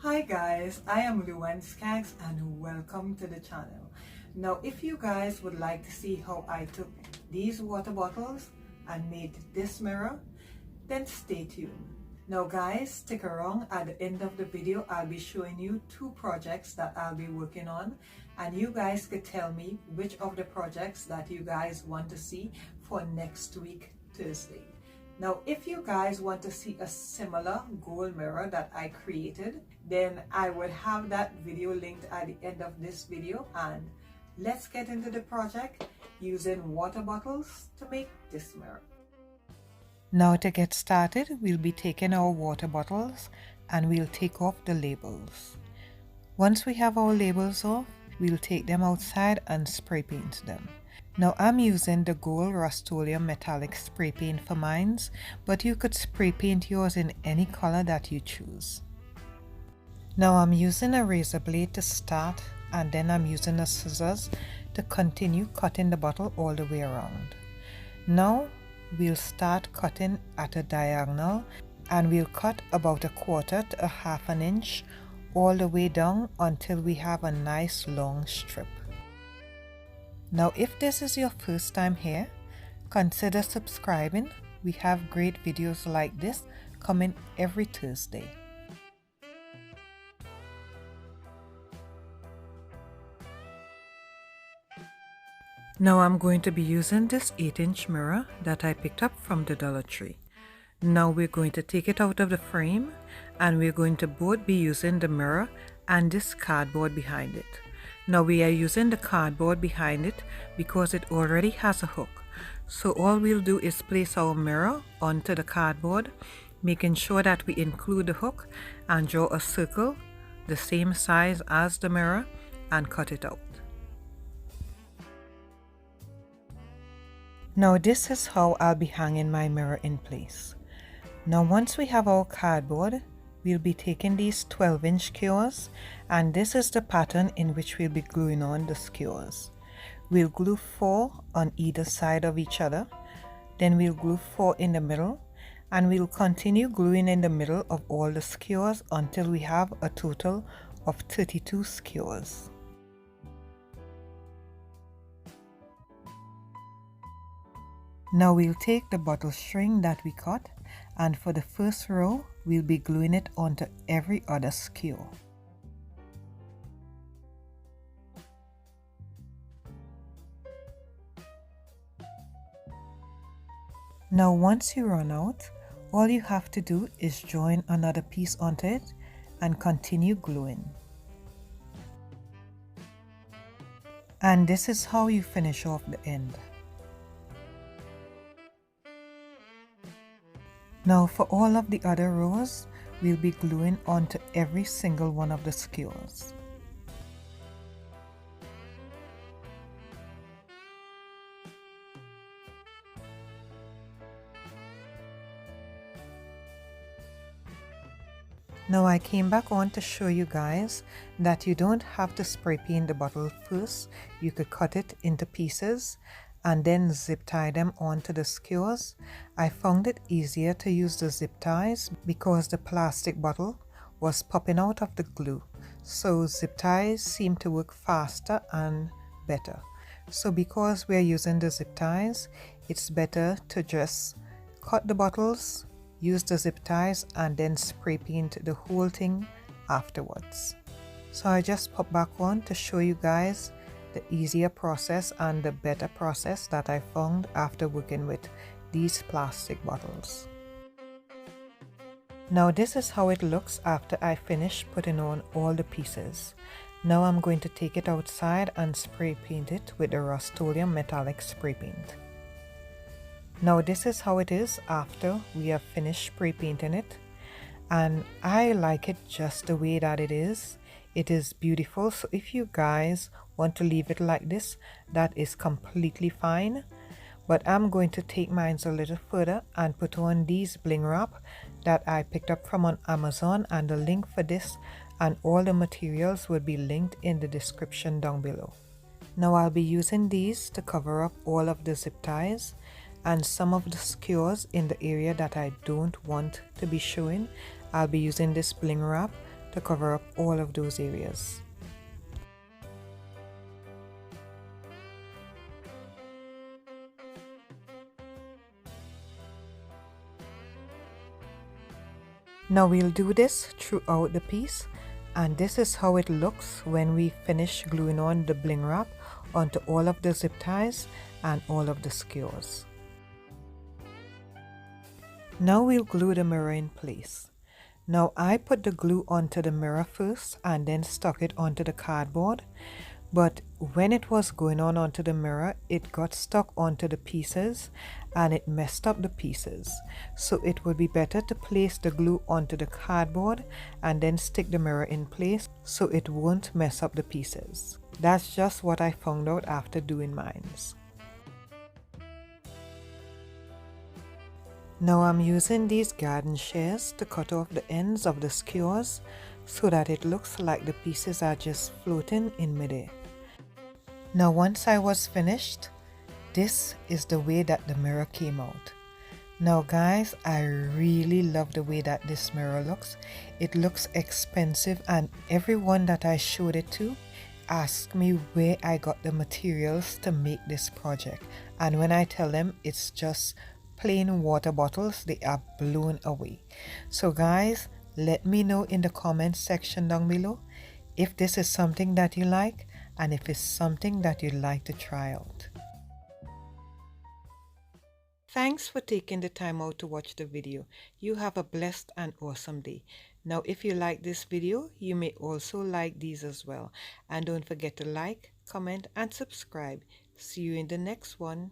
Hi guys, I am luannskaggstb and welcome to the channel. Now if you guys would like to see how I took these water bottles and made this mirror, then stay tuned. Now guys, stick around. At the end of the video I'll be showing you two projects that I'll be working on, and you guys could tell me which of the projects that you guys want to see for next week Thursday. Now, if you guys want to see a similar gold mirror that I created, then I would have that video linked at the end of this video, and let's get into the project using water bottles to make this mirror. Now to get started, we'll be taking our water bottles and we'll take off the labels. Once we have our labels off, we'll take them outside and spray paint them. Now I'm using the gold Rust-Oleum metallic spray paint for mine, but you could spray paint yours in any color that you choose. Now I'm using a razor blade to start, and then I'm using a scissors to continue cutting the bottle all the way around. Now we'll start cutting at a diagonal, and we'll cut about 1/4 to 1/2 inch all the way down until we have a nice long strip. Now if this is your first time here, consider subscribing. We have great videos like this coming every Thursday. Now I'm going to be using this 8-inch mirror that I picked up from the Dollar Tree. Now we're going to take it out of the frame, and we're going to both be using the mirror and this cardboard behind it. Now we are using the cardboard behind it because it already has a hook. So all we'll do is place our mirror onto the cardboard, making sure that we include the hook, and draw a circle the same size as the mirror and cut it out. Now this is how I'll be hanging my mirror in place. Now once we have our cardboard, we'll be taking these 12-inch skewers, and this is the pattern in which we'll be gluing on the skewers. We'll glue 4 on either side of each other, then we'll glue 4 in the middle, and we'll continue gluing in the middle of all the skewers until we have a total of 32 skewers. Now we'll take the bottle string that we cut, and for the first row we'll be gluing it onto every other skewer. Now once you run out, all you have to do is join another piece onto it and continue gluing. And this is how you finish off the end. Now for all of the other rows, we'll be gluing onto every single one of the skewers. Now I came back on to show you guys that you don't have to spray paint the bottle first. You could cut it into pieces and then zip tie them onto the skewers. I found it easier to use the zip ties because the plastic bottle was popping out of the glue. So zip ties seem to work faster and better. So because we're using the zip ties, it's better to just cut the bottles, use the zip ties, and then spray paint the whole thing afterwards. So I just popped back on to show you guys the easier process and the better process that I found after working with these plastic bottles. Now this is how it looks after I finish putting on all the pieces. Now I'm going to take it outside and spray paint it with the Rust-Oleum metallic spray paint. Now this is how it is after we have finished spray painting it, and I like it just the way that it is. It is beautiful, so if you guys want to leave it like this, that is completely fine. But I'm going to take mine a little further and put on these bling wrap that I picked up from on Amazon, and the link for this and all the materials will be linked in the description down below. Now I'll be using these to cover up all of the zip ties and some of the skewers in the area that I don't want to be showing. I'll be using this bling wrap to cover up all of those areas. Now we'll do this throughout the piece, and this is how it looks when we finish gluing on the bling wrap onto all of the zip ties and all of the skewers. Now we'll glue the mirror in place. Now I put the glue onto the mirror first and then stuck it onto the cardboard, but when it was going on onto the mirror, it got stuck onto the pieces and it messed up the pieces. So it would be better to place the glue onto the cardboard and then stick the mirror in place so it won't mess up the pieces. That's just what I found out after doing mine. Now I'm using these garden shears to cut off the ends of the skewers so that it looks like the pieces are just floating in midair. Now once I was finished, this is the way that the mirror came out. Now guys, I really love the way that this mirror looks. It looks expensive, and everyone that I showed it to asked me where I got the materials to make this project, and when I tell them it's just plain water bottles, they are blown away. So guys, let me know in the comments section down below if this is something that you like and if it's something that you'd like to try out. Thanks for taking the time out to watch the video. You have a blessed and awesome day. Now if you like this video, you may also like these as well. And don't forget to like, comment and subscribe. See you in the next one.